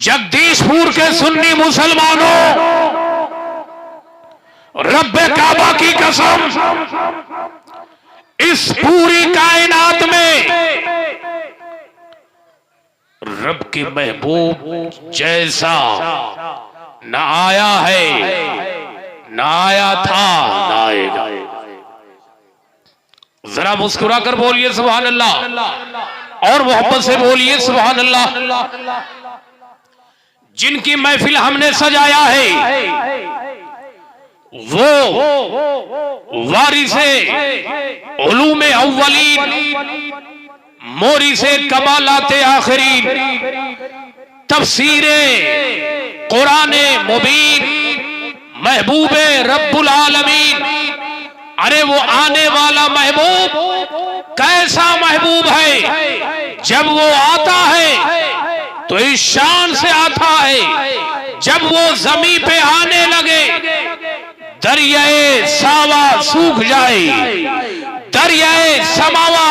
जगदीशपुर के सुन्नी मुसलमानों, रब्बे काबा की कसम, इस पूरी कायनात में रब के महबूब जैसा न आया है, न आया था, न आएगा। जरा मुस्कुरा कर बोलिए सुभान अल्लाह, और मोहब्बत से बोलिए सुभान अल्लाह। जिनकी महफिल हमने सजाया है वो वारिसे उलूमे अव्वलीन, मोरिसे कमालाते आखिरीन, तफसीरे कुराने मुबीन, महबूबे रब्बुल आलमीन। अरे वो आने वाला महबूब कैसा महबूब है, जब वो आता है तो इस शान से आता है, जब वो जमीन पे आने लगे दरियाए सावा सूख जाए, दरियाए समावा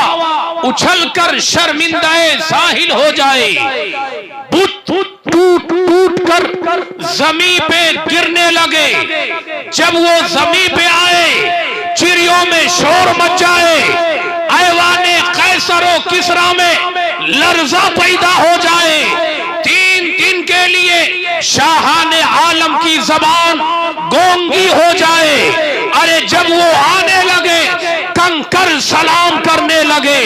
उछलकर शर्मिंदाए साहिल हो जाए, बुत टूट कर जमीन पे गिरने लगे, जब वो जमीन पे आए चिड़ियों में शोर मच जाए, ऐवाने कैसरो किसरा में लर्जा पैदा हो जाए, 3 दिन के लिए शाहाने आलम की जबान गोंगी हो जाए। अरे जब वो आने लगे कंकर सलाम करने लगे,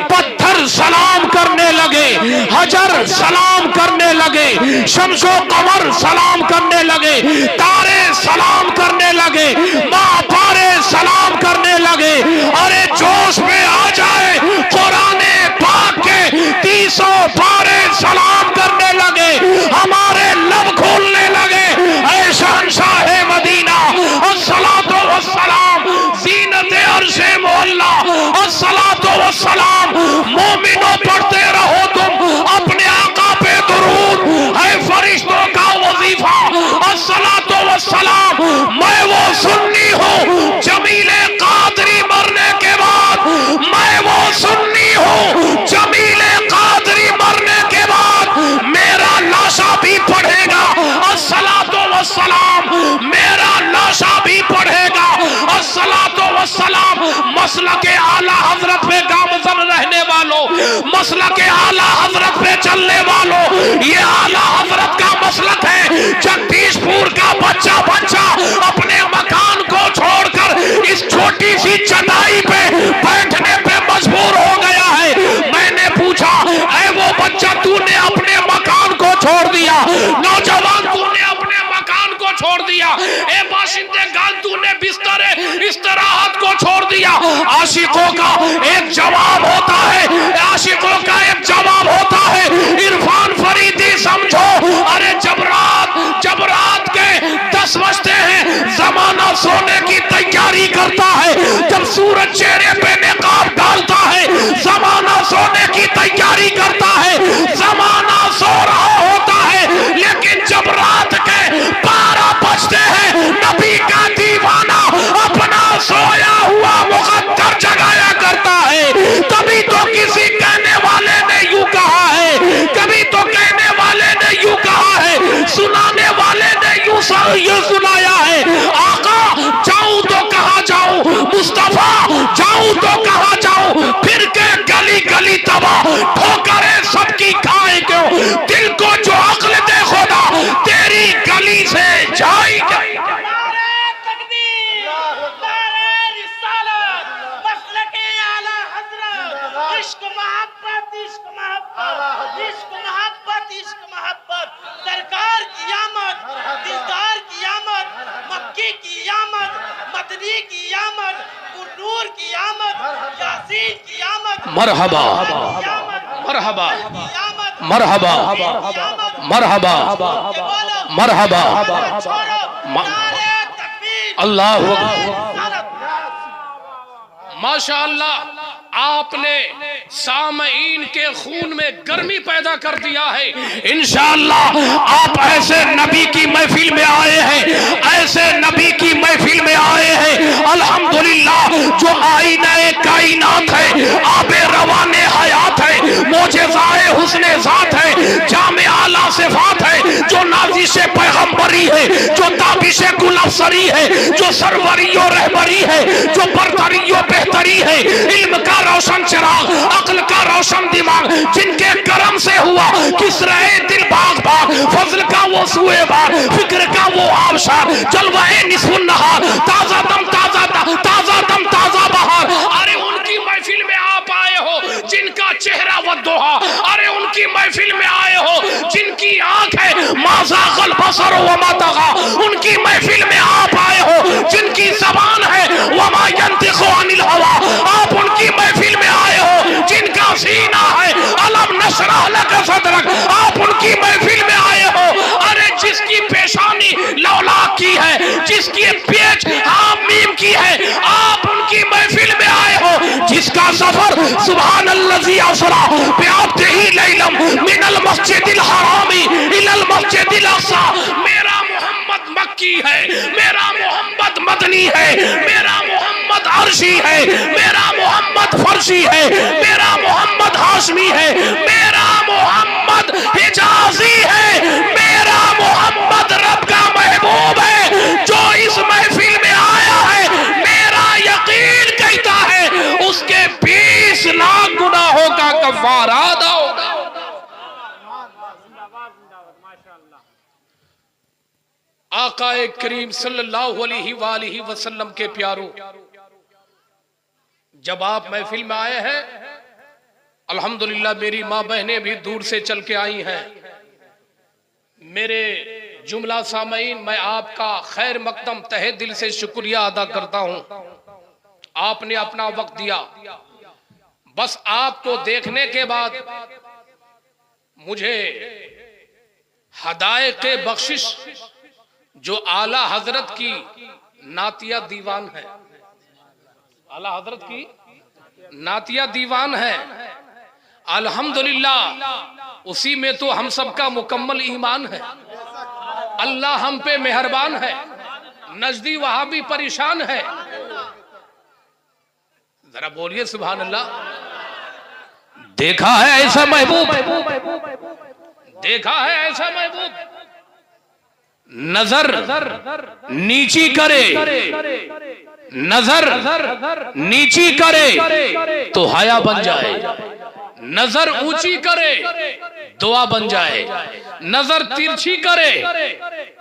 पत्थर सलाम करने लगे, हजर सलाम करने लगे, शम्सो कमर सलाम करने लगे, तारे सलाम करने लगे, महापारे सलाम करने लगे। अरे जोश में आ जाए कुराने पाक के 300 पारे सलाम करने लगे, हमारे लब खोलने लगे। ऐ शहंशाह मदीना अस्सलातु वस्सलाम, ज़ीनत अर्शे मोहल्ला अस्सलातु वस्सलाम। मोमिनों पढ़ते रहो तुम अपने आका पे दुरूद, है फरिश्तों का वजीफा अस्सलातु वस्सलाम। मैं वो सुन्नी हूँ जमीले कादरी मरने के बाद, मैं वो सुन्नी हूँ जमीले कादरी मरने के बाद मेरा लाशा भी पढ़ेगा अस्सलातु वस्सलाम, मेरा लाशा भी पढ़ेगा अस्सलातु वस्सलाम। मसलके आला हजरत पे गामज़न रहने वालों, मसलके आला हजरत पे चलने वालों, ये आला हजरत का मसलक है। जगदीशपुर का बच्चा अपने मकान को छोड़कर इस छोटी सी चटाई पे बैठने पे मजबूर हो गया है। मैंने पूछा, ऐ वो बच्चा तूने अपने मकान को छोड़ दिया, नौजवान तूने अपने मकान को छोड़ दिया, ए बाशिंदे गान तूने बिस्तरे इस्तराहत को छोड़ दिया। आशिकों का एक जवाब होता है, आशिकों का एक जवाब होता है, इरफान फरीदी समझो। अरे जब रात के 10 बजते हैं जमाना सोने की तैयारी करता है, जब सूरज चेहरे पे निकाब डालता है जमाना सोने की तैयारी करता है, जमाना सो रहा होता है। लेकिन जब रात के 12 बजते हैं नबी का दीवाना अपना सोया हुआ मुक़द्दर जगाया करता है। तभी तो किसी कहने वाले ने यूं कहा है, कभी तो कहने वाले ने यूं कहा है, सुनाने वाले ने यूं सुनाया है। आका जाऊं तो कहां जाऊं, मुस्तफा जाऊं तो कहां जाऊं, फिर के गली गली तबाह ठोकरें सबकी खाए क्यों, दिल को जो अक्ल दे खुदा तेरी गली से जाएगा। सरकार की आमद, दिलदार की आमद, मक्की की आमद, मदनी की आमद, नूर की आमद, यासीन की आमद। मरहबा मरहबा मरहबा मरहबा मरहबा अल्लाह माशाअल्लाह। आपने सामईन के खून में गर्मी पैदा कर दिया है। इंशाअल्लाह आप ऐसे नबी की महफिल में आए हैं, ऐसे नबी की महफिल में आए हैं अल्हम्दुलिल्लाह, जो आईने कायनात है, आबे रवाने हयात है, मोजेज़ाए हुस्ने ज़ात है, जामे आला सिफात है, ताबिश पैगंबरी है, जो ताबिश गुलअफसरी है, जो सरवरी और रहबरी है, जो बरतरी और बेहतरी है, इल्म का रोशन चिराग, अक्ल का रोशन दिमाग, जिनके करम से हुआ किसराए दिल बाग बाग, फजल का वो सुए बाग, फिक्र का वो आबशार, जलवाए निस्फुन नहार, ताजा दम ताजा बहार। अरे उनकी महफिल में आप आए हो जिनका चेहरा वद्दोहा, अरे उनकी महफिल में आए हो जिनकी आंख है माज़ाग़ल बसर व मा तग़ा, उनकी महफिल में आप आए हो जिनकी ज़बान है वमा यंतिक़ु अनिल हवा, आप उनकी महफिल में आए हो जिनका सीना है अलम नशरह लक सदरक, आप उनकी महफिल में आए हो। अरे जिसकी पेशानी लौलाक की है, जिसकी पेच हामीम की है, आप उनकी महफिल में आए हो। जिसका सफर सुभान अल्लज़ी असरा बिअब्दिही लैलम मिनल मस्जिदिल हरामी इलल मस्जिदिल अक़सा, मेरा मोहम्मद मक्की है, मेरा मोहम्मद मदनी है, मेरा मोहम्मद अर्शी है, मेरा मोहम्मद फर्शी है, मेरा मोहम्मद हाशमी है, मेरा मोहम्मद हिजाजी है, मेरा मोहम्मद रब का महबूब है। जो इस महफिल में आया है मेरा यकीन कहता है उसके 20 लाख गुनाहों का कफारा अदा होगा। आकाए करीम सल्लल्लाहु अलैहि वसल्लम के प्यारों, जब आप महफिल में आए हैं, अल्हम्दुलिल्लाह मेरी माँ बहनें भी दूर से चल के आई हैं। मेरे जुमला सामईन, मैं आपका खैर मकदम तहे दिल से शुक्रिया अदा करता हूं। आपने अपना वक्त दिया। बस आपको देखने के बाद मुझे हदायत बख्शिश जो आला हजरत की नातिया दीवान है, आला हजरत की नातिया दीवान है, अल्हम्दुलिल्लाह उसी में तो हम सबका मुकम्मल ईमान है। अल्लाह हम पे मेहरबान है, नजदी वहां भी परेशान है। जरा बोलिए सुभान अल्लाह। देखा है ऐसा महबूब, देखा है ऐसा महबूब, नजर नीची करे, नजर नीची करे तो हया बन जाए, नजर ऊंची करे दुआ बन जाए, नजर तिरछी करे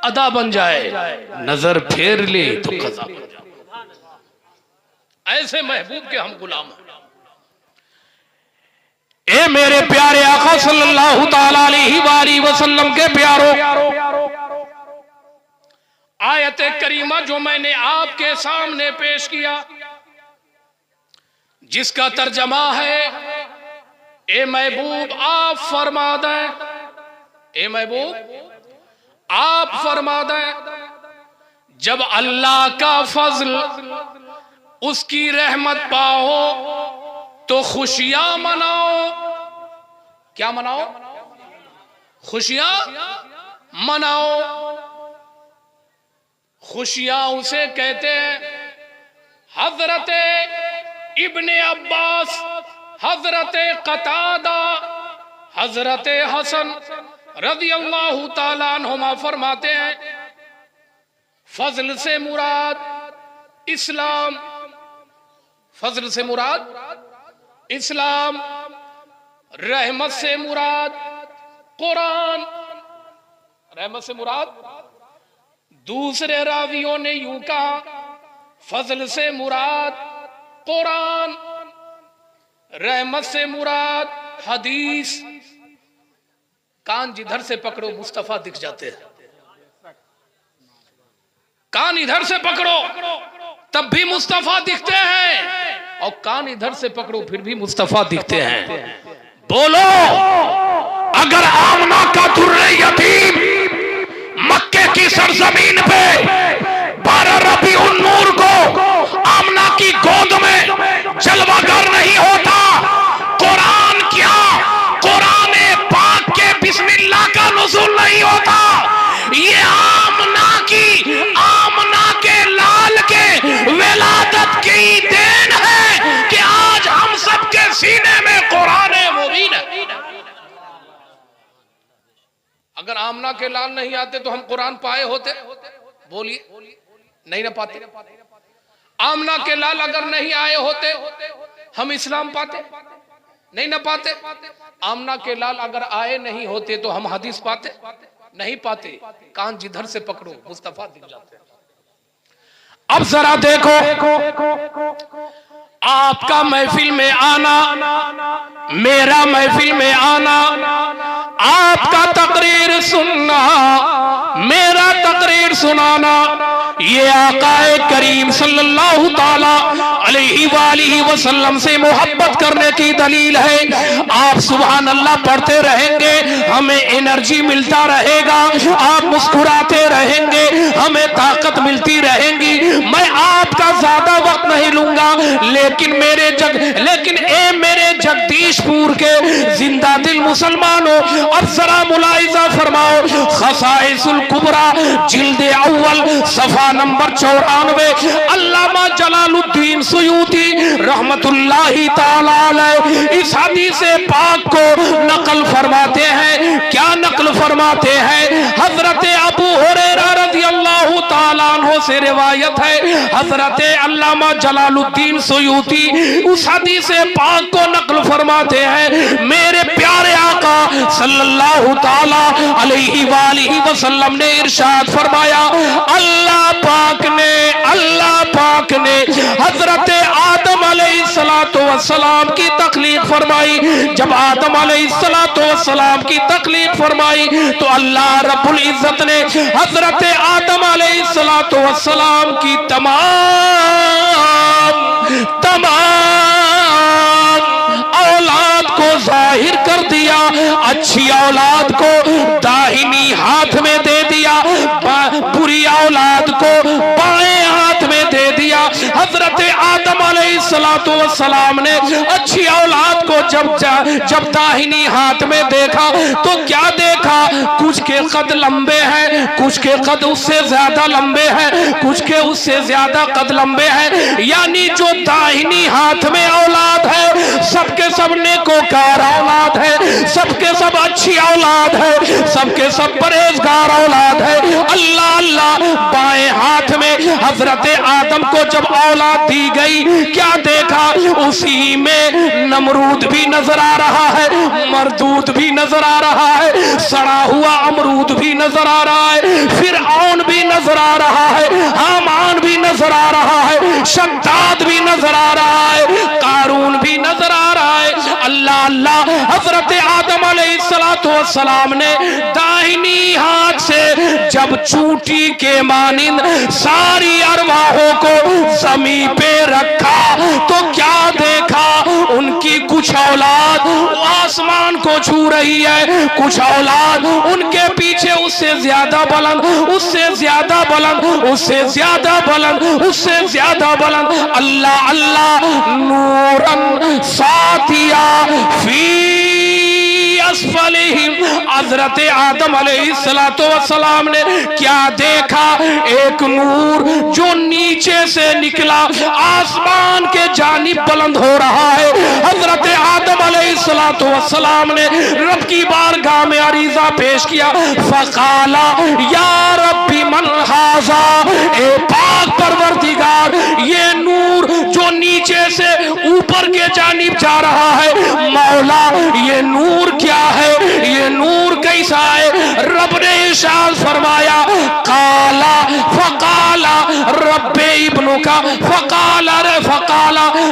अदा बन जाए, नजर फेर ले तो कज़ा बन जाए। ऐसे महबूब के हम गुलाम हैं। ए मेरे प्यारे आका सल्लल्लाहु ताला अलैहि वसल्लम के प्यारों, आयत करीमा जो मैंने आपके सामने पेश किया, जिसका तर्जमा है ए महबूब आप फरमा दें, ए महबूब आप फरमा दें, जब अल्लाह का फजल उसकी रहमत पाओ तो खुशियां मनाओ। क्या मनाओ? खुशियां मनाओ। खुशियां उसे कहते हैं हजरत इब्ने अब्बास, हजरत कतादा, हजरत हसन रज़ियल्लाहु ताला अन्हुमा फरमाते हैं, फजल से मुराद इस्लाम, फजल से मुराद इस्लाम, रहमत से मुराद कुरान, रहमत से मुराद। दूसरे रावियों ने यूं कहा फजल से मुराद कुरान, रहमत से मुराद हदीस। कान जिधर से पकड़ो मुस्तफा दिख जाते हैं, कान इधर से पकड़ो तब भी मुस्तफा दिखते हैं, और कान इधर से पकड़ो फिर भी मुस्तफा दिखते हैं। बोलो, अगर आमना का दुर्रे यतीम मक्के की सरजमीन पे 12 रबीउन नूर को आमना की गोद में जलवागर नहीं होता, कुरान क्या, कुरान पाक के बिस्मिल्लाह का नुज़ूल नहीं होता, ये आमना के लाल के विलादत की देन है कि आज हम सबके सीने में कुरान मुबीन है। अगर आमना के लाल नहीं आते तो हम कुरान पाए होते? बोलिए, नहीं ना पाते। आमना के लाल अगर नहीं आए होते हम इस्लाम पाते? नहीं ना पाते। आमना के लाल अगर आए नहीं होते तो हम हदीस पाते? नहीं पाते। कान जिधर से पकड़ो मुस्तफा दिख जाते हैं। अब जरा देखो, आपका महफिल में आना, मेरा महफिल में आना, आपका तकरीर सुनना, मेरा तकरीर सुनाना, ये आकाए करीम सल्लल्लाहु ताला अलैहि वसल्लम से मोहब्बत करने की दलील है। आप सुभान अल्लाह पढ़ते रहेंगे, हमें एनर्जी मिलता रहेगा, आप मुस्कुराते रहेंगे, हमें ताकत मिलती रहेगी। मैं आपका ज्यादा वक्त नहीं लूंगा, लेकिन मेरे जगदीशपुर के जिंदा दिल मुसलमानों, अब जरा मुलाहिजा फरमाओ, खसाइसुल कुबरा जिल्द अव्वल सफा नंबर 94, अल्लामा जलालुद्दीन सुयूती रहमतुल्लाही ताला अलैह इस हदीस पाक को नकल फरमाते हैं। क्या नकल फरमाते हैं? हजरत अबू हुरैरा रज़ियल्लाहु ताला अन्हु से रिवायत है, हजरत अल्लामा जलालुद्दीन सुयूती उस हदीस पाक को नकल फरमाते हैं, मेरे प्यारे आका सल्लल्लाहु ताला अलैहि वसल्लम ने इरशाद फरमाया, अल्लाह पाक ने हजरत आदम अलैहिस्सलातु वस्सलाम की तख्लीक फरमाई। जब आदम अलैहिस्सलातु वस्सलाम की तख्लीक फरमाई तो अल्लाह रब्बुल इज्जत ने हजरत आदम अलैहिस्सलातु वस्सलाम की तमाम औलाद को जाहिर कर दिया। अच्छी औलाद को दाहिनी हाथ में दे दिया, बुरी औलाद को बाएं हाथ में दे दिया। हजरत आदम अलैहिस्सलातु वस्सलाम ने अच्छी औलाद को जब दाहिनी हाथ में देखा तो क्या देखा? कुछ के कद लंबे हैं, कुछ के कद उससे ज्यादा लंबे हैं, कुछ के उससे ज्यादा कद लंबे हैं। यानी जो दाहिनी हाथ में औलाद है सबके सब नेकोकार औलाद है, सबके सब अच्छी औलाद है, सबके सब परहेजगार औलाद है। अल्लाह अल्लाह, बाएं हाथ में हजरत आदम को जब औलाद दी गई, क्या देखा? उसी में नमरूद भी नजर आ रहा है, मरदूद भी नजर आ रहा है, सड़ा हुआ अमरूद भी नजर आ रहा है, फिरऔन भी नजर आ रहा है, हामान भी नजर आ रहा है, शद्दाद भी नजर आ रहा है, कारून भी नजर आ रहा है। अल्लाह अल्लाह, हजरत आदम अलैहिस्सलातु वस्सलाम ने दाहिनी हाथ से जब चूंटी के मानिंद सारी अरवाहों को जमीन पे रखा तो क्या देखा? उनकी कुछ औलाद आसमान को छू रही है, कुछ औलाद उनके पीछे उससे ज्यादा बुलंद, उससे ज्यादा बुलंद, उससे ज्यादा बुलंद, उससे ज्यादा बुलंद। अल्लाह अल्लाह, नूरन सातिया फी असफलिहिम, हजरत आदम अलैहिस्सलातु वस्सलाम ने क्या देखा? एक नूर जो नीचे से निकला आसमान के जानिब बुलंद हो रहा है। हजरत आदम अलैहिस्सलातु वस्सलाम ने रब की बारगाह में अरीजा पेश किया, फकाला या रब्बी मन हाजा, ए पाक परवरदिगार, ये नूर जो नीचे से ऊपर के जानिब जा रहा है, मौला ये नूर क्या है? ये नूर कैसा है? रब ने इरशाद फरमाया, काला फकाला रब्बे इब्नु का, फकाला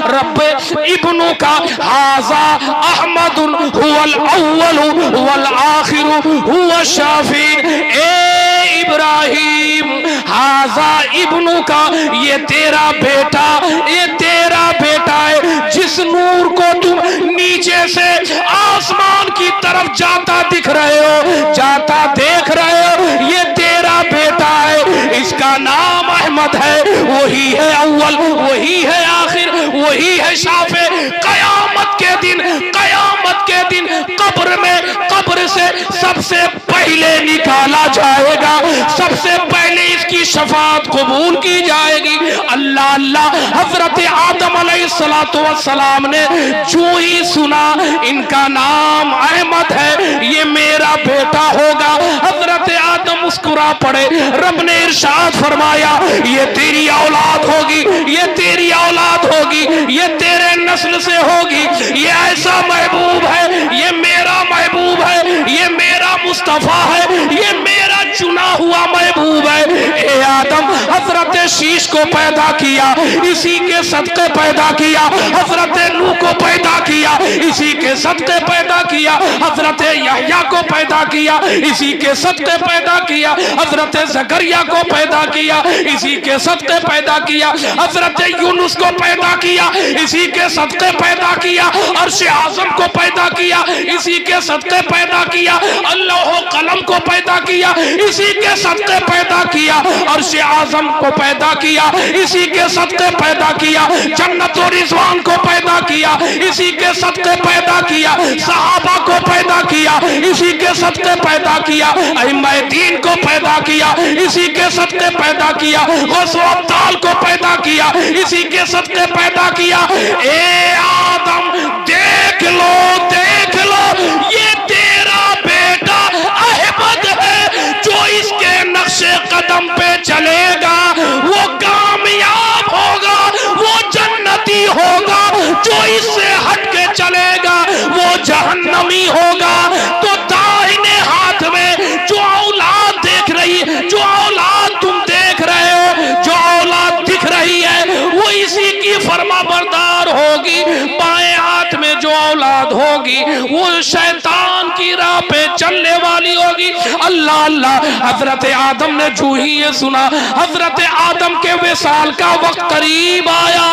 रब्बे इब्नु का, हाजा अहमदुन हुवल अव्वलु वल आखिरु हुवा शाफी। ए इब्राहिम, हाजा इब्नु का, ये तेरा बेटा, ये तेरा बेटा है जिस नूर को तुम नीचे से आसमान की तरफ जाता दिख रहे हो, जाता देख रहे हो, ये तेरा बेटा है, इसका नाम अहमद है, वही है अव्वल, वही है आखिर, वही है शाफे। कयामत के दिन कब्र में, कब्र से सबसे पहले निकाला जाएगा, सबसे पहले इसकी शफात कबूल की जाएगी। अल्लाह अल्लाह। हजरत आदम अलैहिस्सलातु वस्सलाम ने जो ही सुना इनका नाम अहमद है, ये मेरा बेटा होगा, हजरत आदम मुस्कुरा पड़े। रब ने इरशाद फरमाया ये तेरी औलाद होगी, ये तेरी औलाद होगी, ये तेरे नस्ल से होगी। ये ऐसा महबूब है, ये मेरा महबूब है, ये मेरा मुस्तफा है, ये मेरा चुना हुआ महबूब है। ए आदम, हजरत शीश को पैदा किया, इसी के सदके पैदा किया। हजरत नूह को पैदा किया, इसी के सदके पैदा किया। हजरत यहया को पैदा किया, इसी के सदके पैदा किया। हजरत जकरिया को पैदा किया, इसी के सदके पैदा किया। हजरत यूनुस को पैदा किया, इसी के सदके पैदा किया। अर्श आज़म को पैदा किया, इसी के सदके पैदा किया। अल्लाह कलम को पैदा किया, इसी के सदके पैदा किया। अर्श आज़म को पैदा किया, इसी के सदके पैदा किया। जन्नत और रिज़वान को पैदा किया, इसी के सदके पैदा किया। सहाबा को पैदा किया, इसी के सदके पैदा किया। अइम्माए दीन को पैदा किया, इसी के सदके पैदा किया। गौस-ए-अब्दाल को पैदा किया, इसी के सदके पैदा किया। ए आदम, देख लो, देख लो, ये तेरा बेटा अहमद है। जो इसके नक्शे कदम पे चलेगा वो कामयाब होगा, वो जन्नती होगा। जो इससे हट के चलेगा वो जहन्नमी होगा। तो दाहिने हाथ में जो औलाद देख रही, जो औलाद तुम देख रहे हो, जो औलाद दिख रही है, वो इसी की फरमाबरदार होगी। बाएं हाथ में जो औलाद होगी वो शैतान की राह पे चलने वाली होगी। अल्लाह अल्लाह। हजरत आदम ने जो ही ये सुना, हजरत आदम के विसाल का वक्त करीब आया।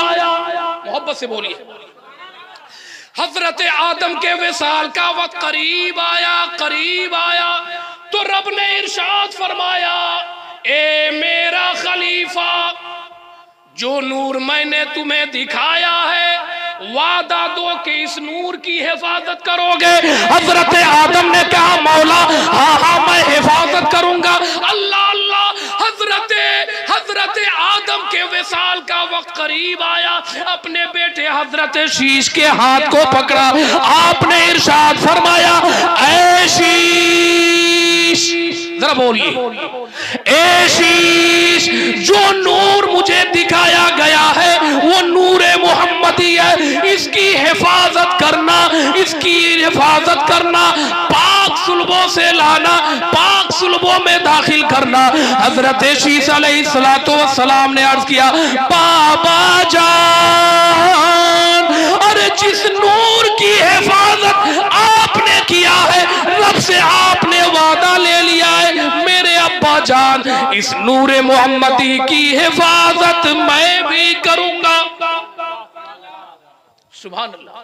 मोहब्बत से बोलिए। हजरत आदम के विसाल का वक्त करीब आया, करीब आया। तो रब ने इरशाद फरमाया, ए मेरा खलीफा, जो नूर मैंने तुम्हें दिखाया है, वादा दो कि इस नूर की हिफाजत करोगे। हजरत आदम ने कहा मौला हाँ हाँ मैं हिफाजत करूंगा। अल्लाह अल्लाह। हजरत आदम के विसाल का वक्त करीब आया। अपने बेटे हजरत शीश के हाथ को पकड़ा। आपने इरशाद फरमाया, ऐ शीश, जरा बोलिए, ए शीश, जो नूर मुझे दिखाया गया है वो नूरे मोहम्मदी है। इसकी हिफाजत करना, इसकी हिफाजत करना, पाक सुल्बों से लाना, पाक सुल्बों में दाखिल करना। हजरत शीश अलैहिस्सलातु वस्सलाम ने अर्ज किया, बाबा जान, अरे जिस नूर की हिफाजत आपने किया है, रब से आपने वादा ले लिया है, मेरे अब्बा जान, इस नूरे मोहम्मदी की हिफाजत मैं भी करूंगा। सुभान अल्लाह।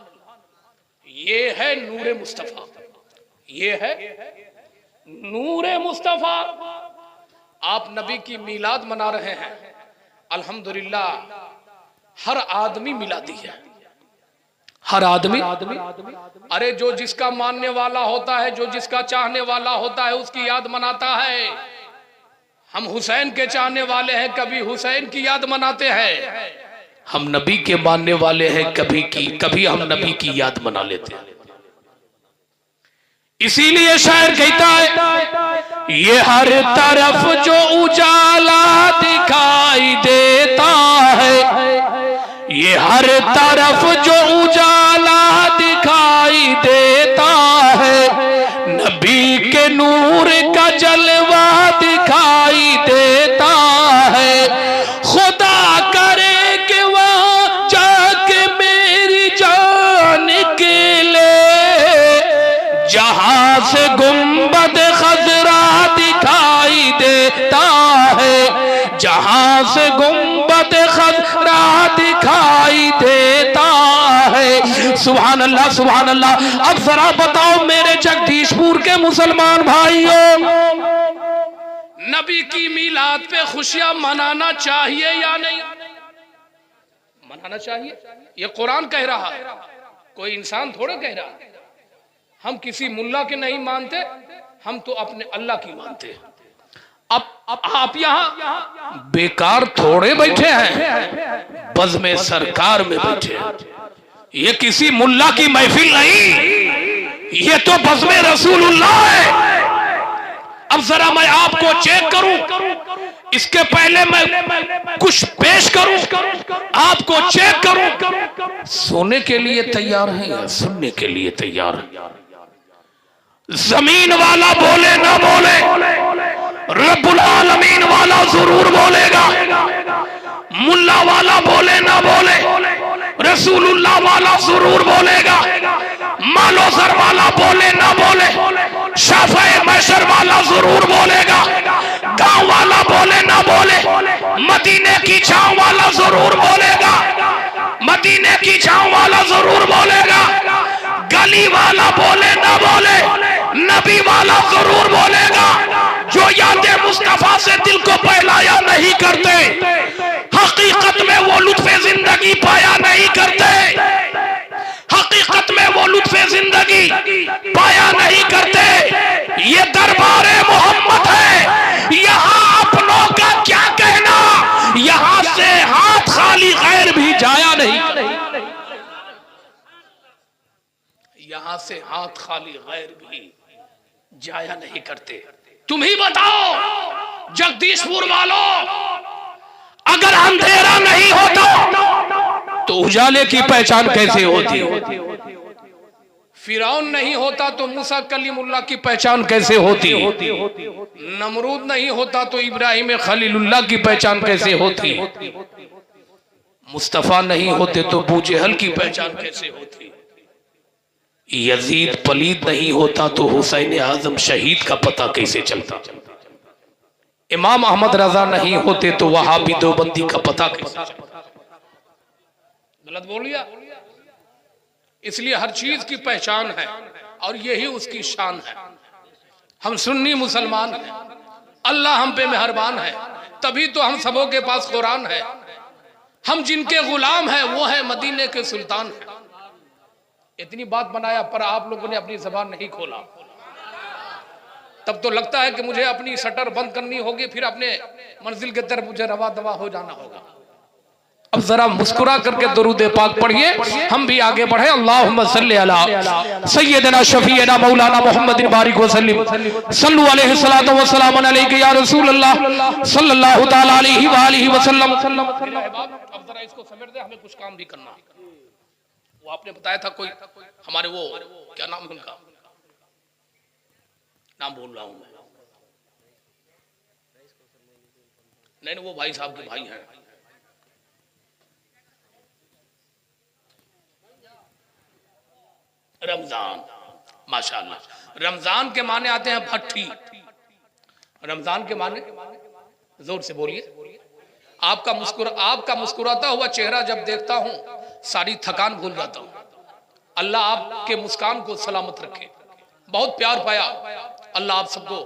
ये है नूरे मुस्तफा, ये है नूरे मुस्तफा। आप नबी की मिलाद मना रहे हैं, अल्हम्दुलिल्लाह। हर आदमी मिलादी है, हर आदमी। अरे जो जिसका मानने वाला होता है, जो जिसका चाहने वाला होता है, उसकी याद मनाता है। हम हुसैन के चाहने वाले हैं, कभी हुसैन की याद मनाते हैं। हम नबी के मानने वाले हैं, कभी हम नबी की याद मना लेते हैं। इसीलिए शायर कहता है, ये हर तरफ जो उजाला दिखाई देता है, ये हर तरफ जो उजाला दिखाई देता है, नबी के नूर का जलवा दिखाई देता है। खुदा करे कि वहाँ जाके मेरी जान निकले, जहां से गुंबद खजरा दिखाई देता है, जहां से गुंबद खजरा दिखाई देता है। सुभान अल्लाह, सुभान अल्लाह। अब जरा बताओ मेरे जगदीशपुर के मुसलमान भाइयों, नबी की मिलाद पे खुशियां मनाना चाहिए या नहीं? मनाना चाहिए। ये कुरान कह रहा है, कोई इंसान थोड़ा कह रहा है। हम किसी मुल्ला के नहीं मानते, हम तो अपने अल्लाह की मानते हैं। अब आप यहाँ बेकार थोड़े बैठे हैं, बज़्म सरकार में बैठे हैं। ये किसी मुल्ला की महफिल नहीं, ये तो बज़्म रसूलुल्लाह है। अब जरा मैं आपको चेक करूं, इसके पहले मैं कुछ पेश करूं, आपको चेक करूं। सोने के लिए तैयार हैं या सुनने के लिए तैयार हैं? जमीन वाला बोले ना बोले, रब्बुल आलमीन वाला जरूर बोलेगा। मुल्ला वाला बोले ना बोले, रसूलुल्लाह वाला जरूर बोलेगा। मालो सर वाला बोले ना बोले, शाफ़े महशर वाला जरूर बोलेगा। गांव वाला बोले ना बोले, मदीने की छांव वाला जरूर बोलेगा। मदीने की छांव वाला जरूर बोलेगा। गली वाला बोले ना बोले, नबी वाला जरूर बोलेगा। जो यादे मुस्तफा से दिल को बहलाया नहीं करते, हकीकत में वो लुत्फ़े जिंदगी पाया नहीं करते। हकीकत में वो लुत्फ़े जिंदगी पाया नहीं करते। ये दरबारे मोहम्मद है, यहाँ अपनों का क्या कहना। यहाँ से हाथ खाली गैर भी जाया नहीं, यहाँ से हाथ खाली गैर भी जाया नहीं करते। तुम ही बताओ जगदीशपुर वालों, अगर अंधेरा नहीं होता तो उजाले की पहचान कैसे होती? फिरौन नहीं होता तो मूसा कलीमुल्लाह की पहचान कैसे होती? नमरूद नहीं होता तो इब्राहिम खलीलुल्लाह की पहचान कैसे होती? मुस्तफा नहीं होते तो अबू जहल की पहचान कैसे होती? यजीद पलीद नहीं होता तो हुसैन आजम शहीद का पता कैसे चलता? इमाम अहमद रजा नहीं होते तो वहाबी देवबंदी का पता कैसे चलता? गलत बोल लिया? इसलिए हर चीज की पहचान है और यही उसकी शान है। हम सुन्नी मुसलमान हैं, अल्लाह हम पे मेहरबान है, तभी तो हम सबों के पास कुरान है। हम जिनके गुलाम हैं वो है मदीने के सुल्तान है। इतनी बात बनाया पर आप लोगों ने अपनी जबान नहीं खोला, तब तो लगता है कि मुझे अपनी शटर बंद करनी होगी, फिर अपने मंजिल की तरफ मुझे रवा दवा हो जाना होगा। अब जरा मुस्कुरा करके दुरूद पाक पढ़िए, हम भी आगे बढ़े। अल्लाहुम्मा सल्ली अला सय्यदना शफीना मौलाना मुहम्मदिन बारिक वसल्लिम सल्लु अलैहि सलातो व सलाम अलैका या रसूल अल्लाह सल्लल्लाहु तआला अलैहि व आलिहि वसल्लम। अब जरा इसको समेट दे, हमें कुछ काम भी करना है। वो आपने बताया था कोई हमारे वो क्या नाम है उनका, नाम भूल रहा हूं मैं। नहीं वो भाई साहब के भाई हैं, रमजान। माशाअल्लाह, रमजान के माने आते हैं भट्टी। रमजान के माने जोर से बोलिए। आपका मुस्कुराता हुआ चेहरा जब देखता हूं सारी थकान भूल जाता हूं। अल्लाह आपके मुस्कान को सलामत रखे। बहुत प्यार पाया अल्लाह आप सबको।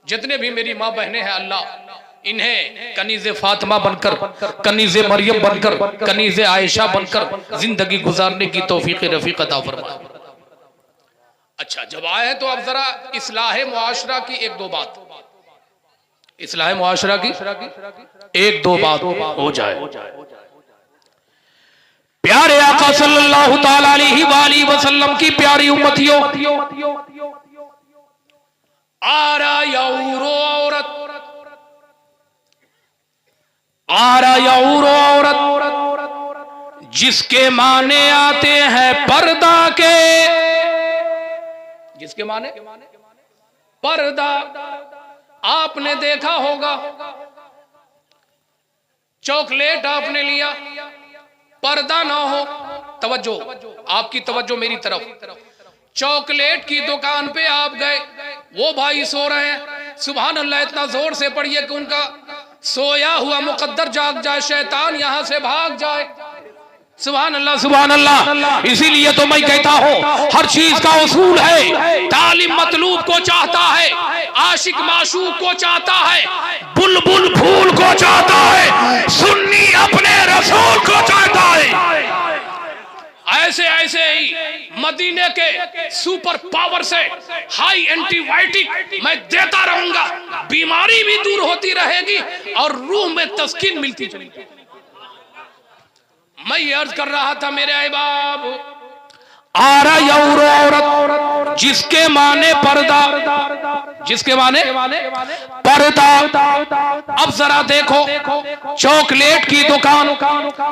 जितने भी मेरी माँ बहनें हैं, अल्लाह इन्हें कनीज़े फातिमा बनकर, कनीज़े मरियम बनकर, कनीज़े आयशा बनकर जिंदगी गुजारने की तौफीक रफीक अता फरमाए। अच्छा, जब आए हैं तो अब जरा इस्लाह मुआशरा की एक दो बात, इस्लाह मुआशरा की एक दो बात हो जाए। प्यारे आका सल्लल्लाहु ताला अलैहि वसल्लम की प्यारी उम्मतियों, आ रहा औरत जिसके माने आते हैं पर्दा के, जिसके माने पर्दा। आपने देखा होगा चॉकलेट आपने लिया, पर्दा ना हो, तवज्जो, आपकी तवज्जो मेरी तरफ। चॉकलेट की दुकान पे आप गए, वो भाई सो रहे हैं, सुभान अल्लाह इतना जोर से पढ़िए कि उनका सोया हुआ मुकद्दर जाग जाए, शैतान यहां से भाग जाए। सुभान अल्लाह, सुभान अल्लाह। इसीलिए तो मैं कहता हूँ हर चीज का उसूल है। तालिम मतलूब को चाहता है, आशिक माशूक को चाहता है, बुलबुल फूल को चाहता है, सुन्नी अपने रसूल को चाहता है। ऐसे ऐसे ही मदीने के सुपर पावर से हाई एंटीबायोटिक मैं देता रहूंगा, बीमारी भी दूर होती रहेगी और रूह में तस्कीन मिलती चलेगी। मैं ये अर्ज कर रहा था मेरे अहबाब, आ रहा औरत जिसके माने पर्दा, जिसके माने पर्दा। अब जरा देखो, चॉकलेट की दुकान,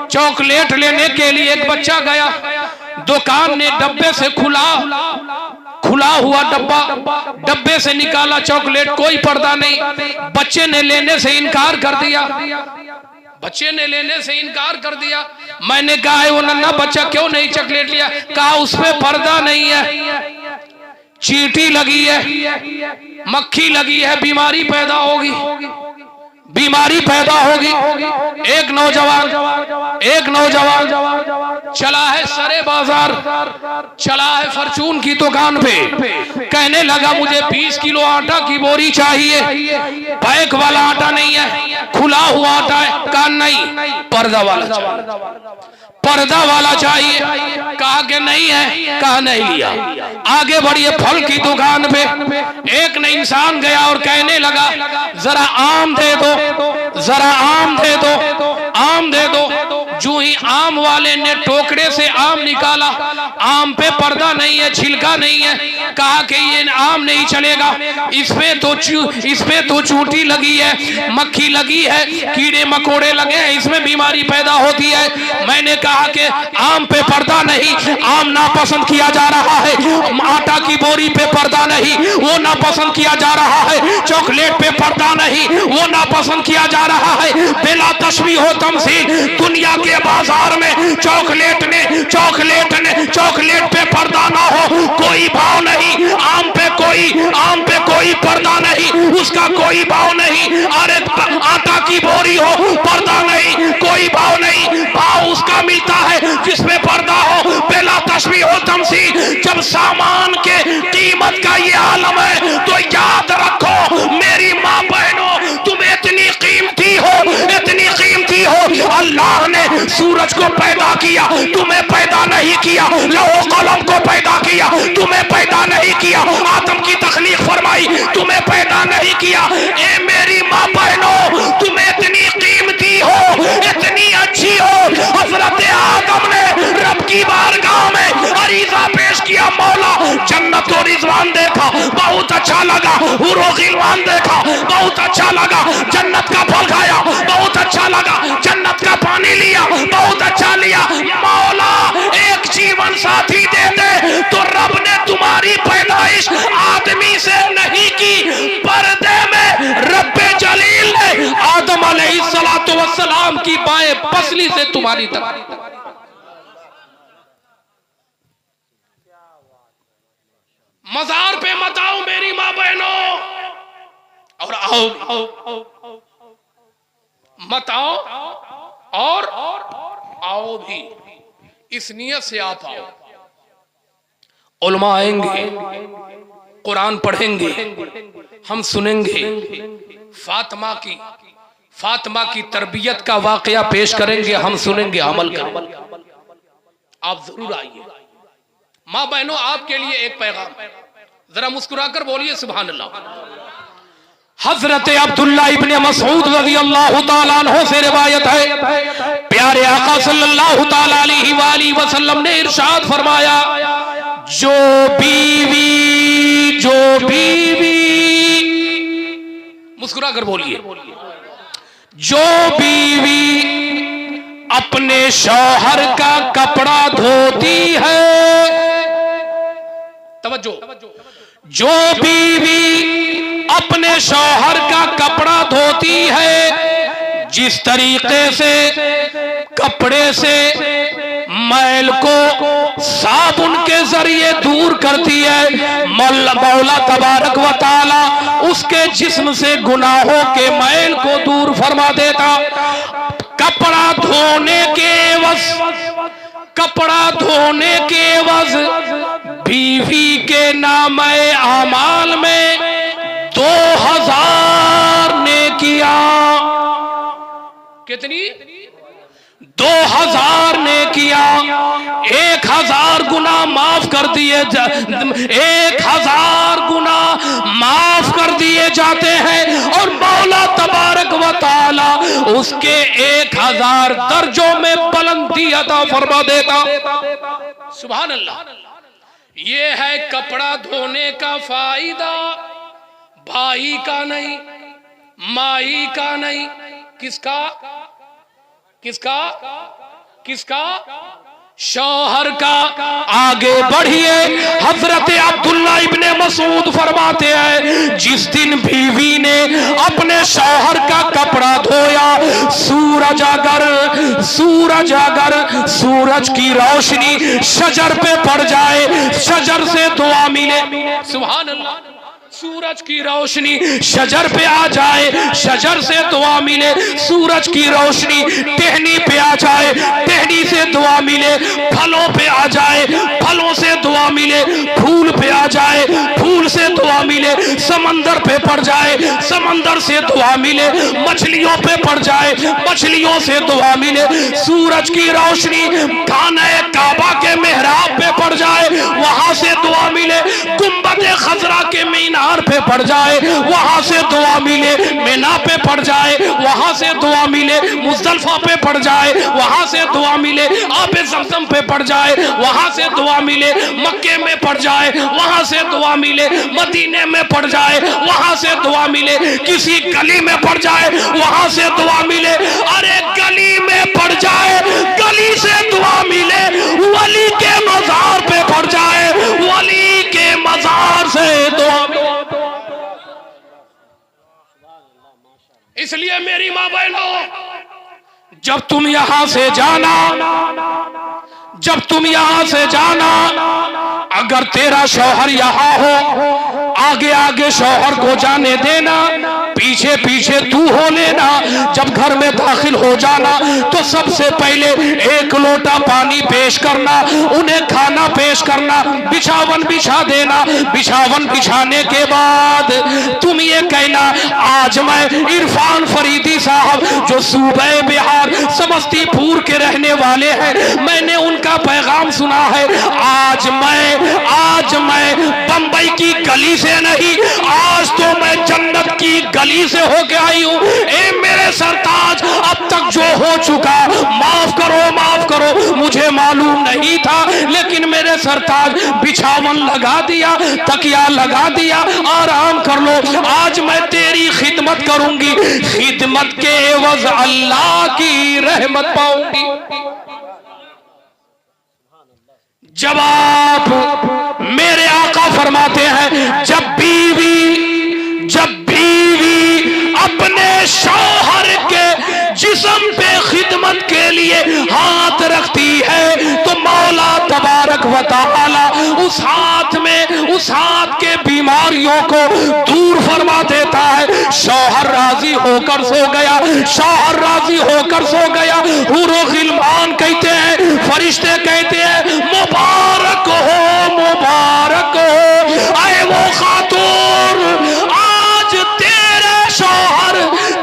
चॉकलेट लेने के लिए एक बच्चा गया, दुकान ने डब्बे से खुला हुआ डब्बे से निकाला चॉकलेट, कोई पर्दा नहीं। बच्चे ने लेने से इनकार कर दिया, बच्चे ने लेने से इनकार कर दिया। मैंने कहा वो नन्हा बच्चा क्यों नहीं चॉकलेट लिया? कहा उस पे पर्दा नहीं है, चींटी लगी है, मक्खी लगी है, बीमारी पैदा होगी, बीमारी पैदा होगी। एक नौजवान चला है सरे बाजार, चला है फॉर्चून की दुकान पे, कहने लगा मुझे 20 किलो आटा की बोरी चाहिए, पैक वाला आटा नहीं है, खुला हुआ आटा है। कहा नहीं, पर्दा वाला चाहिए, पर्दा वाला चाहिए। कहा कि नहीं है, कहा नहीं लिया। आगे बढ़िए फल की दुकान पे एक न इंसान गया और कहने लगा जरा आम दे दो, जरा आम दे दो, आम दे दो। जो ही आम वाले ने टोकरे से आम निकाला, आम पे पर्दा नहीं है, छिलका नहीं है। कहा कि ये आम नहीं चलेगा, इसपे तो चूंटी लगी है, मक्खी लगी है, कीड़े मकोड़े लगे हैं, इसमें बीमारी पैदा होती है। मैंने कहा कि आम पे पर्दा नहीं, आम नापसंद किया जा रहा है, आटा की बोरी पे पर्दा नहीं, वो नापसंद किया जा रहा है, चॉकलेट पे पर्दा नहीं, वो नापसंद किया जा रहा है। बिला तशबीह हो तमसील, दुनिया के बाजार में चॉकलेट पे पर्दा ना हो, कोई भाव नहीं। आम पे कोई पर्दा नहीं, उसका कोई भाव नहीं। अरे आटा की बोरी हो, पर्दा नहीं, कोई भाव नहीं। भाव उसका मिलता है जिसमें पर्दा हो। बिला तशबीह हो तमसील, जब सामान के कीमत का ये आलम है तो याद रखो मेरी माँ बहनों, तुम इतनी कीमती हो, इतनी कीमती हो। अल्लाह ने सूरज को पैदा किया, तुम्हें पैदा नहीं किया। लौह कलम को पैदा किया, तुम्हें पैदा नहीं किया। आदम की तखलीक फरमाई, तुम्हें पैदा नहीं किया। ए मेरी माँ बहनों, तुम इतनी कीमती हो, इतनी अच्छी हो। हजरत आदम ने रब की बारगाह में अरीजा पेश किया, मौला जन्नत और रिजवान देखा, बहुत अच्छा लगा। हुरो गिलवान देखा, बहुत अच्छा लगा। जन्नत का फल खाया, बहुत अच्छा लगा। जन्नत का पानी लिया, बहुत अच्छा लिया। मौला एक जीवन साथी दे दे तो रब ने तुम्हारी पैदाइश आदमी से नहीं की, पर्दे में रब्बे जलील ने आदम अलैहिस्सलातु वस्सलाम की बाएं पसली से तुम्हारी तक। मजार पे मत आओ मेरी माँ बहनों, और आओ मत आओ, और आओ भी इस नियत से आप आओ। उलमा आएंगे, कुरान पढ़ेंगे, हम सुनेंगे, फातिमा की तरबियत का वाकया पेश करेंगे, हम सुनेंगे, अमल करेंगे। आप जरूर आइए। माँ बहनों, आपके लिए एक पैगाम, जरा मुस्कुराकर बोलिए सुभान अल्लाह। हजरत अब्दुल्ला इब्ने मसऊद रज़ियल्लाहु ताला अन्हु से रिवायत है, प्यारे आका सल्लल्लाहु ताला अलैहि वसल्लम ने इरशाद फरमाया, जो बीवी मुस्कुरा कर बोलिए, जो बीवी अपने शौहर का कपड़ा धोती है, तवज्जो, जो बीवी अपने शौहर का कपड़ा धोती है, जिस तरीके से कपड़े से मैल को साबुन के जरिए दूर करती है, मौला तबारक व तआला उसके जिस्म से गुनाहों के मैल को दूर फरमा देता। कपड़ा धोने के एवज बीवी के नामे आमाल में 2000 ने किया। कितनी? 2000 ने किया, 1000 गुना माफ कर दिए 1000 गुना माफ कर दिए जाते हैं और मौला तबारक व तआला उसके 1000 दर्जों में बुलंदी अता फरमा देता। सुभान अल्लाह। ये है कपड़ा धोने का फायदा, भाई का नहीं, माई का नहीं, किसका किसका किसका? शौहर का। आगे बढ़िए, हजरत अब्दुल्ला इब्ने मसूद फरमाते हैं जिस दिन बीवी ने अपने शौहर का कपड़ा धोया, सूरज की रोशनी शजर पे पड़ जाए, शजर से दुआ मिले। सुभान अल्लाह। सूरज की रोशनी शजर पे आ जाए, शजर से दुआ मिले। सूरज की रोशनी टहनी पे आ जाए, टहनी से दुआ मिले। फलों पे आ जाए, फलों से दुआ मिले। फूल पे आ जाए, फूल से दुआ मिले। समंदर पे पड़ जाए, समंदर से दुआ मिले। मछलियों पे पड़ जाए, मछलियों से दुआ मिले। सूरज की रोशनी खाने काबा के मेहराब पे पड़ जाए, वहां से दुआ मिले। गुंबद खजरा के मीनार पे पड़ जाए, वहां से दुआ मिले। मिना पे पड़ जाए, वहां से दुआ मिले। मुज़दलिफा पे पड़ जाए, वहां से दुआ मिले। आबे ज़मज़म पे पड़ जाए, वहां से दुआ मिले। मक्के में पड़ जाए, वहां से दुआ मिले। मदीने में पड़ जाए, वहां से दुआ मिले। किसी गली में पड़ जाए, वहां से दुआ मिले। अरे गली में पड़ जाए, गली से दुआ मिले। वली के मज़ार पे पड़ जाए, वली के मज़ार से दुआ मिले। इसलिए मेरी मां बहनों, जब तुम यहां से जाना, जब तुम यहां से जाना, अगर तेरा शौहर यहां हो, आगे आगे शौहर को जाने देना, पीछे पीछे तू हो लेना। जब घर में दाखिल हो जाना तो सबसे पहले एक लोटा पानी पेश करना, उन्हें खाना पेश करना, बिछावन बिछा देना। बिछावन बिछाने के बाद तुम ये कहना, आज मैं इरफान फरीदी साहब जो सूबे बिहार समस्तीपुर के रहने वाले हैं, मैंने उनका पैगाम सुना है। आज मैं बंबई की गली से नहीं, आज तो मैं जन्नत की गली से होके आई हूँ। ए मेरे सरताज, अब तक जो हो चुका माफ करो, मुझे मालूम नहीं था, लेकिन मेरे सरताज बिछावन लगा दिया, तकिया लगा दिया, आराम कर लो। आज मैं तेरी खिदमत करूंगी, खिदमत के एवज अल्लाह की रहमत पाऊंगी। जब आप मेरे आका फरमाते हैं, जब बीवी अपने शौहर के जिस्म पे खिदमत के लिए हाथ रखती है तो मौला तबारक व तआला उस हाथ के बीमारियों को दूर फरमा देता है। शौहर राजी होकर सो गया, शौहर राजी होकर सो गया। हुरो गिलमान कहते हैं, फरिश्ते कहते हैं, मुबारक हो, मुबारक हो। आए वो खातून, आज तेरे शौहर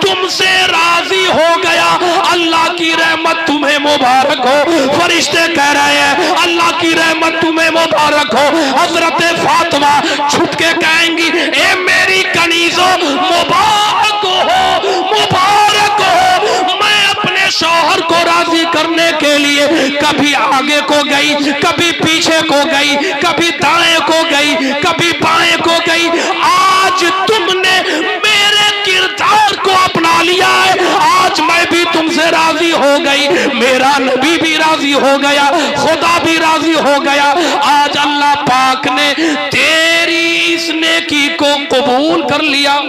तुमसे राजी हो गया, अल्लाह की रहमत तुम्हें मुबारक हो। फरिश्ते कह रहे हैं, अल्लाह की रहमत तुम्हें मुबारक हो। हजरत फातिमा छुप के कहेंगी, ए मेरी कनीजो, मुबारक हो, मुबारक हो। मैं अपने शौहर को राजी करने के लिए कभी आगे को गई, कभी पीछे को गई, कभी दाएं को गई, कभी बाएं को गई। आज तुमने मेरे किरदार को अपना लिया है, आज मैं भी तुमसे राजी हो गई, मेरा नबी भी राजी हो गया, खुदा भी राजी हो गया। आज अल्लाह पाक ने तेरी इस नेकी को कबूल कर लिया।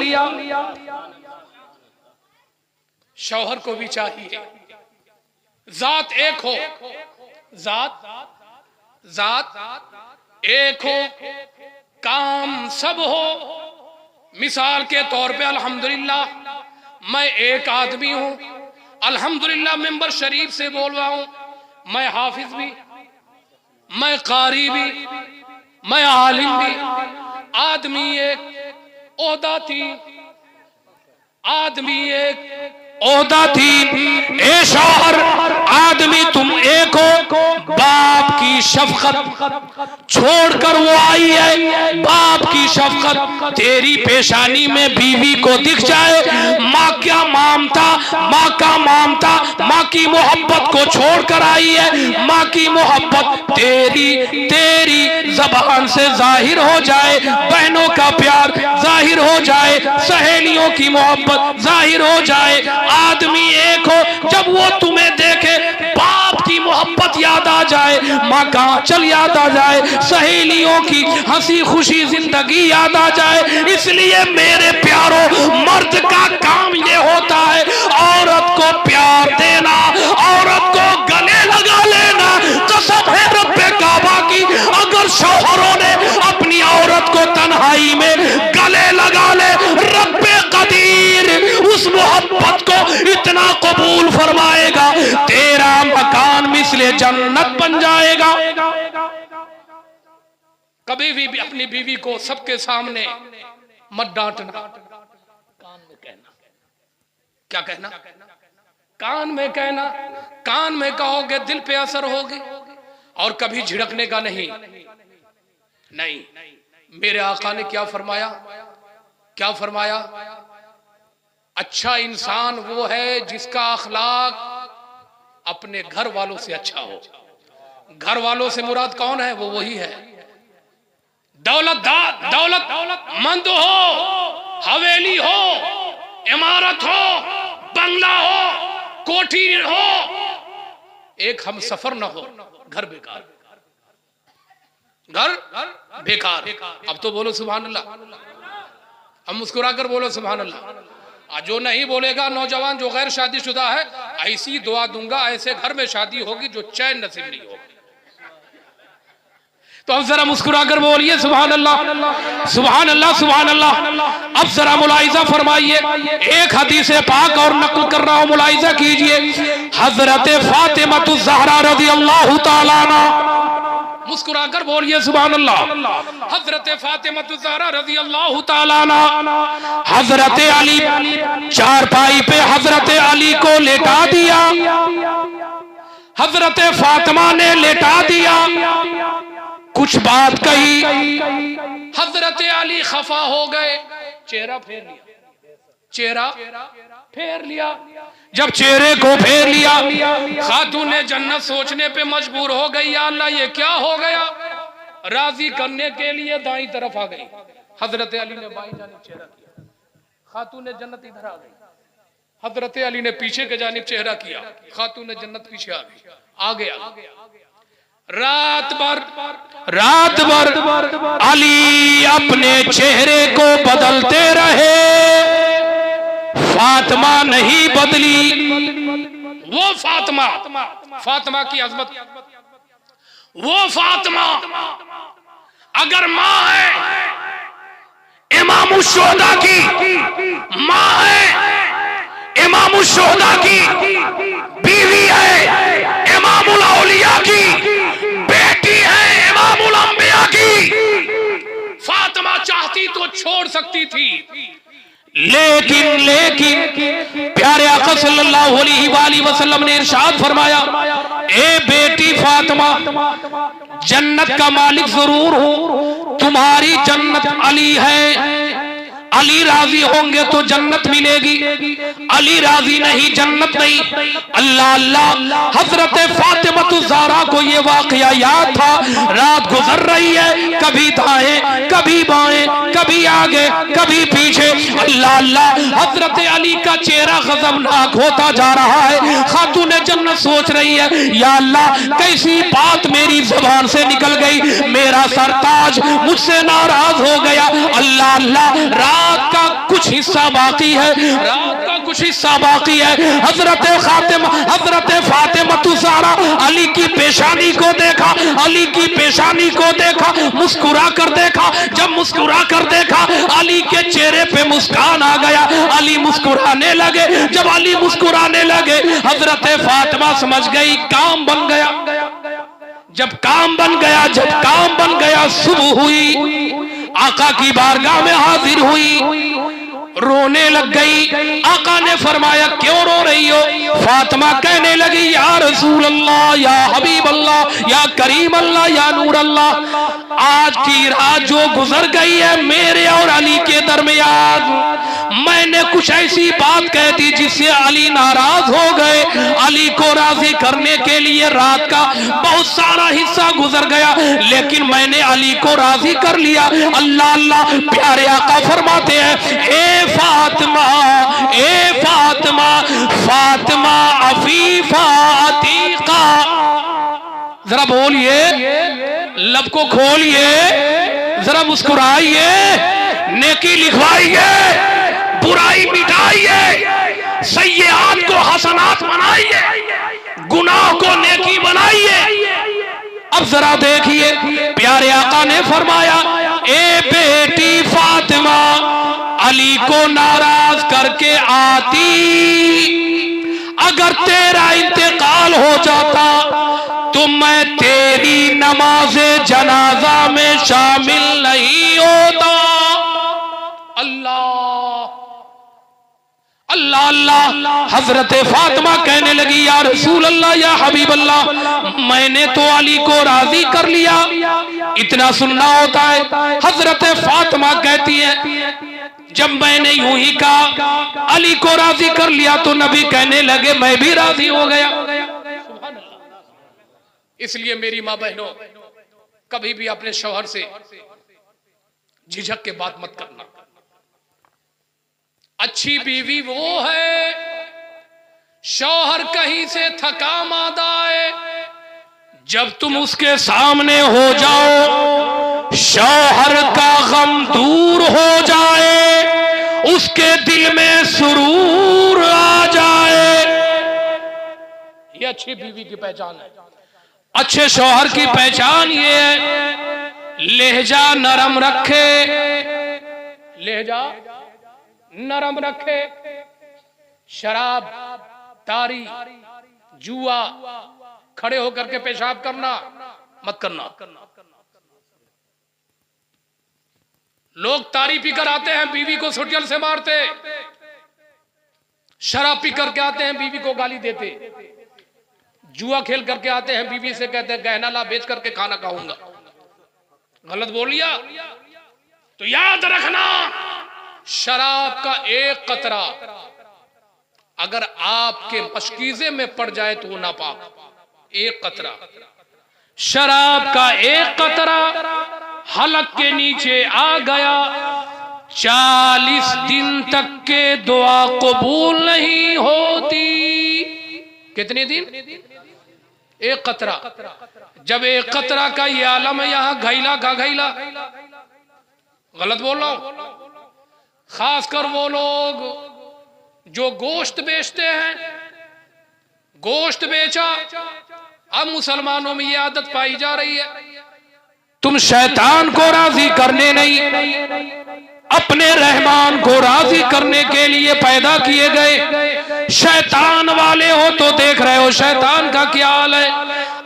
शौहर को भी चाहिए जात एक हो, जात एक हो, काम सब हो। मिसाल के तौर पे अल्हम्दुलिल्लाह मैं एक आदमी हूं, अल्हम्दुलिल्लाह मेंबर शरीफ से बोल रहा हूं। मैं हाफिज भी, मैं कारी भी, मैं आलिम भी। आदमी एक, ओहदा थी, आदमी एक, ओहदा थी, ए शौहर आदमी तुम एक हो, बाप की शफकत छोड़कर वो आई है, बाप की शफकत तेरी पेशानी में बीवी को दिख जाए, माँ क्या ममता, माँ का ममता, माँ की मोहब्बत को छोड़कर आई है, माँ की मोहब्बत तेरी जबान से जाहिर हो जाए, बहनों का प्यार जाहिर हो जाए, सहेलियों की मोहब्बत जाहिर हो जाए, आदमी एक हो, जब वो तुम्हें देखे बाप की मोहब्बत याद आ जाए, माँ का आंचल याद आ जाए, सहेलियों की हंसी खुशी जिंदगी याद आ जाए। इसलिए मेरे प्यारों, मर्द का काम ये होता है औरत को प्यार देना, औरत को गले लगा लेना। कसम है रब्बे काबा की, अगर शौहरों ने अपनी औरत को तन्हाई में गले लगा ले, रब्बे कदीर उस मोहब्बत को इतना कबूल फरमाएगा, तेरा मकान मिसले जन्नत बन जाएगा। कभी भी अपनी बीवी को सबके सामने मत डांटना, कान में कहना। क्या कहना? कान में कहना। कान में कहोगे दिल पे असर होगी, और कभी झिड़कने का नहीं। मेरे आका ने क्या फरमाया? क्या फरमाया? अच्छा इंसान वो है जिसका अखलाक अपने घर वालों से अच्छा हो। घर वालों से मुराद कौन है? वो वही है दौलतमंद हो, हवेली हो, इमारत हो, बंगला हो, कोठी हो, एक हम सफर न हो, घर बेकार, घर बेकार। अब तो बोलो सुभान अल्लाह, हम मुस्कुरा कर बोलो सुभान अल्लाह। जो नहीं बोलेगा नौजवान जो गैर शादीशुदा है, ऐसी दुआ दूंगा ऐसे घर में शादी होगी जो चैन नसीब नहीं होगी। तो अब जरा मुस्कुरा कर बोलिए सुभान अल्लाह, सुभान अल्लाह, सुभान अल्लाह। अब जरा मुलाहिजा फरमाइए, एक हदीस पाक और नकल कर रहा हूं, मुलाहिजा कीजिए। हजरत फातिमा ज़हरा रज़ियल्लाहु ताला अन्हा, मुस्कुरा कर बोलिए सुभान अल्लाह। हजरत फातिमा ज़हरा रज़ियल्लाहु ताला अन्हा, हजरत अली चारपाई पे हजरत अली को लेटा दिया, हजरत फातिमा ने लेटा दिया, कुछ बात कही, हजरत अली खफा हो गए, चेहरा फेर लिया, चेहरा फेर लिया। जब चेहरे को फेर लिया, खातून जन्नत सोचने पे मजबूर हो गई, या अल्लाह ये क्या हो गया। राजी करने के लिए दाईं तरफ आ गई, हजरत अली ने बाईं जानिब चेहरा किया, खातून जन्नत इधर आ गई, हजरत अली ने पीछे के जानिब चेहरा किया, खातून जन्नत पीछे आ गई, आ गया। रात भर अली अपने चेहरे को बदलते रहे, फातिमा नहीं बदली। वो फातिमा की अजमत, वो फातिमा अगर माँ है, इमाम शुहदा की माँ है, इमाम शुहदा की बीवी है, इमामुल औलिया की बेटी है, इमामुल अंबिया की। फातिमा चाहती तो छोड़ सकती थी, लेकिन प्यारे आका सल्लल्लाहु अलैहि वसल्लम ने इरशाद फरमाया, ए बेटी फातिमा, जन्नत का मालिक जरूर हूं, तुम्हारी जन्नत अली है, अली राजी होंगे तो जन्नत मिलेगी, अली राजी नहीं जन्नत नहीं। अल्लाह अल्लाह, हजरत फातिमा ज़हरा को ये वाकया याद था, रात गुजर रही है, कभी दाएं कभी बाएं, कभी आगे कभी पीछे। अल्लाह अल्लाह, हजरत अली का चेहरा गजबनाक होता जा रहा है, खातून जन्नत सोच रही है, या अल्लाह कैसी बात मेरी जुबान से निकल गई, मेरा सरताज मुझसे नाराज हो गया। अल्लाह अल्लाह, रात का कुछ हिस्सा बाकी है, रात का कुछ हिस्सा बाकी है। हजरत फातिमा ज़हरा अली की पेशानी को देखा, अली की पेशानी को देखा, मुस्कुरा कर देखा, जब मुस्कुरा कर देखा अली के चेहरे पे मुस्कान आ गया, अली मुस्कुराने लगे। जब अली मुस्कुराने लगे, हजरत फातिमा समझ गई काम बन गया। जब काम बन गया, सुबह हुई, आका की बारगाह में हाजिर हुई, रोने लग गई। आका ने फरमाया क्यों रो रही हो? फातिमा कहने लगी या रसूल अल्लाह, या हबीब अल्लाह, या करीम अल्लाह, या नूर अल्लाह, आज की रात जो गुजर गई है मेरे और अली के दरमियान, मैंने कुछ ऐसी बात कह दी जिससे अली नाराज हो गए। अली को राजी करने के लिए रात का बहुत सारा हिस्सा गुजर गया, लेकिन मैंने अली को राजी कर लिया। अल्लाह अल्लाह, प्यारे आका फरमाते हैं ए फातिमा, ए फातिमा, फातिमा अफीफा अतीका, जरा बोलिए, लब को खोलिए, जरा मुस्कुराइए, नेकी लिखवाइए, बुराई मिटाइए, सय्यात को हसनात बनाइए, गुनाह को नेकी बनाइए। अब जरा देखिए, प्यारे आका ने फरमाया ए बेटी फातिमा, अली को नाराज करके आती, अगर तेरा इंतकाल हो जाता तो मैं तेरी नमाज़े जनाजा में शामिल नहीं होता। अल्लाह अल्लाह अल्लाह। हजरत फातिमा कहने लगी या रसूल अल्लाह, या हबीब अल्लाह, मैंने तो अली को राजी कर लिया, इतना सुनना होता है। हजरत फातिमा कहती है जब मैंने यूं ही कहा अली को राजी कर लिया तो नबी कहने लगे मैं भी राजी हो गया। इसलिए मेरी मां बहनों, कभी भी अपने शौहर से झिझक के बात मत करना। अच्छी बीवी वो है, शौहर कहीं से थका मादा है, जब तुम उसके सामने हो जाओ शौहर का गम दूर हो जाए, उसके दिल में सुरूर आ जाए। ये अच्छी बीवी की पहचान है। अच्छे शौहर की पहचान ये है लहजा नरम रखे, लहजा नरम रखे, शराब, तारी, जुआ, खड़े होकर के पेशाब करना मत करना। लोग तारी पीकर आते हैं बीवी को सुटियल से मारते, शराब पी करके आते हैं बीवी को गाली देते, जुआ खेल करके आते हैं बीवी से कहते हैं गहना ला बेच करके खाना खाऊंगा। गलत बोल लिया तो याद रखना, शराब का एक कतरा अगर आपके मशकीजे में पड़ जाए तो वो नापाक। एक कतरा शराब का एक कतरा हलक के नीचे आ गया, 40 दिन तक के दुआ कबूल नहीं होती। कितने दिन? एक कतरा। जब एक कतरा का ये आलम है, यहां घैला का घैला। गलत बोल रहा हूं? खासकर वो लोग जो गोश्त बेचते हैं, गोश्त बेचा, अब मुसलमानों में ये आदत पाई जा रही है। तुम शैतान को राजी करने नहीं, अपने रहमान को राजी करने के लिए पैदा किए गए। शैतान वाले हो तो देख रहे हो शैतान का क्या हाल है,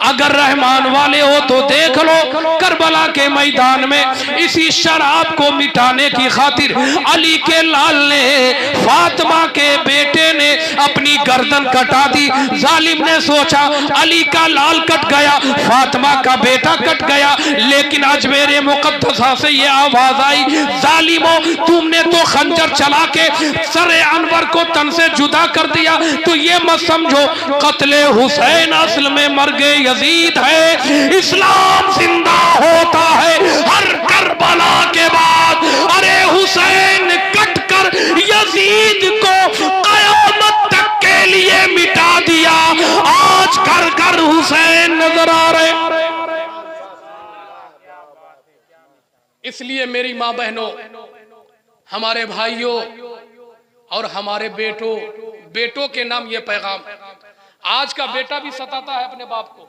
अगर रहमान वाले हो तो देख लो करबला के मैदान में इसी शराब को मिटाने की खातिर अली के लाल ने, फातिमा के बेटे ने अपनी गर्दन कटा दी। जालिम ने सोचा अली का लाल कट गया, फातिमा का बेटा कट गया, लेकिन अजमेर मुकद्दसा से ये आवाज आई जालिमो तुमने तो खंजर चला के सरे अनवर को तन से जुदा कर दिया, तो ये मत समझो कत्ले हुसैन असल में मर गए यजीद है। इस्लाम जिंदा होता है हर करबला के बाद। अरे हुसैन कट कर यजीद को कयामत तक के लिए मिटा दिया, आज घर घर हुसैन नजर आ रहे। इसलिए मेरी मां बहनों, हमारे भाइयों और हमारे बेटों के नाम ये पैगाम, आज का बेटा भी सताता है अपने बाप को।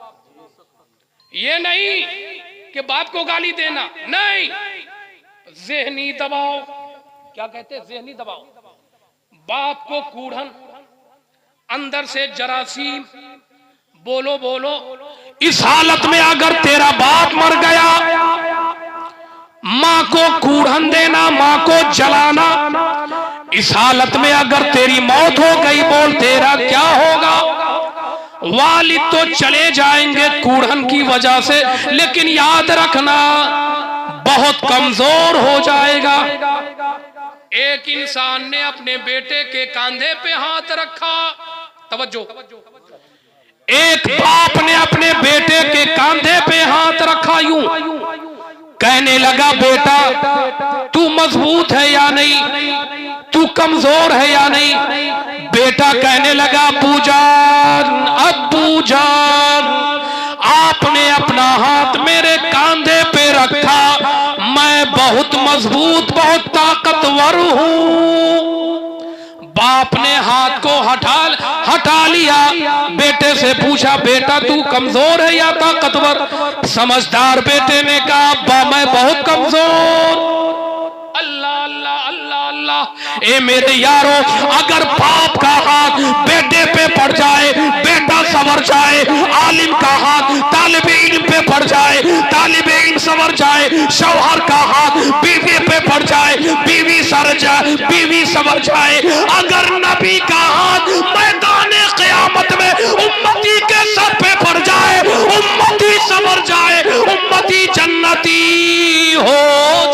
ये नहीं कि बाप को गाली देना, नहीं, ज़हनी दबाव, क्या कहते हैं ज़हनी दबाव, बाप को कूढ़न, अंदर से जरासीम, बोलो बोलो। इस हालत में अगर तेरा बाप मर गया, माँ को कूढ़न देना, माँ को जलाना, इस हालत में अगर तेरी मौत हो गई, बोल तेरा क्या होगा? वालिद तो चले जाएंगे कूड़न की वजह से, लेकिन याद रखना बहुत कमजोर हो जाएगा। एक इंसान ने अपने बेटे के कंधे पे हाथ रखा, तवज्जो, एक बाप ने अपने बेटे के कंधे पे हाथ रखा, यूं कहने लगा बेटा तू मजबूत है या नहीं, तू कमजोर है या नहीं? बेटा कहने लगा अब्बू जान आपने अपना हाथ मेरे कंधे पे रखा, मैं बहुत मजबूत बहुत ताकतवर हूं। बाप ने हाथ को हटा लिया, बेटे से पूछा बेटा तू कमजोर है या ताकतवर? समझदार बेटे ने कहा अब्बा मैं बहुत कमजोर। अल्लाह अल्लाह अल्लाह अल्लाह। ए मेरे यारों, अगर बाप का हाथ बेटे पे पड़ जाए, बेटा संवर जाए, आलिम का हाथ तालिब इल्म पे पड़ जाए, तालिब इल्म संवर जाए, शौहर का हाथ बीवी पे पड़ जाए, बीवी संवर जाए, अगर नबी का हाथ मैदाने क़यामत में उम्मती के सर पे पड़ जाए, उम्मती संवर जाए, उम्मती जन्नती हो